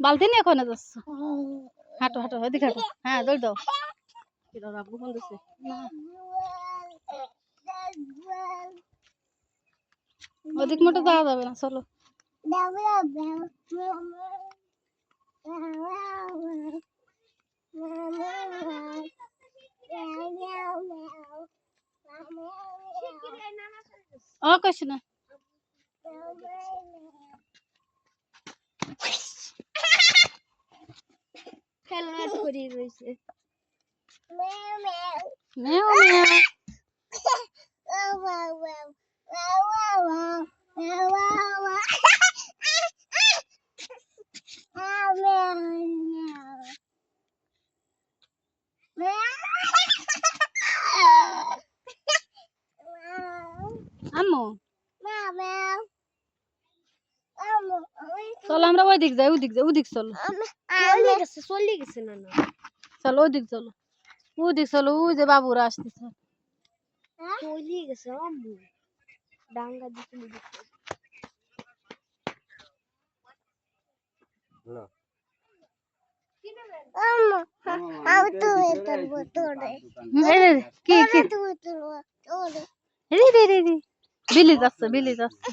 বালতি নিয়ে কোনে যাচ্ছ? হাঁটো হাঁটো, এদিকে হাঁটো। হ্যাঁ দৌড় দাও। রাব্বু ফোন দিছে। ওদিক মোটে যাওয়া যাবে না, চলো। ও কইস না। খেলনা ধরে রয়েছে। মেও মেও। আম্মু চলো আমরা ওইদিক যাই, ওদিক যাই, ওদিক চলো। চলে গেছে না না, চলো ওদিক চলো, ওদিক চলো। ওই যে বাবুরা আসতেছে। চলে গেছে আম্মু, ডাঙ্গা দিতে দিতে। কি কি বিলি যাচ্ছে, বিলি যাচ্ছে।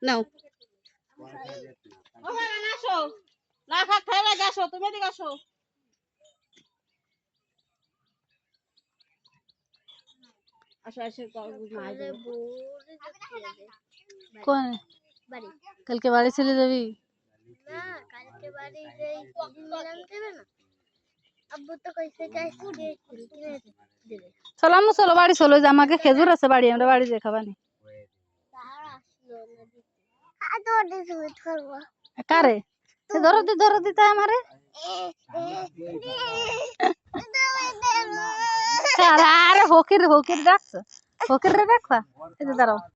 নাও আসো, না খা খাই লাগে, আসো তুমি এদিকে আসো। আসো আসো কোন কালকে বাড়ি চলে যাবি? না কালকে বাড়ি যাই মিলান দেবে না, আব্বু তো কইছে গাছ কিনে দেবে। চলো আম্মু চলো বাড়ি চলো, যে আমাকে খেজুর আছে বাড়ি, আমরা বাড়ি যেয়ে খাবানি। কারে ধরো দিতে আমারে। আরে হকির হকির ডাকছো, হকির রে দেখবা। এই যে দাঁড়াও।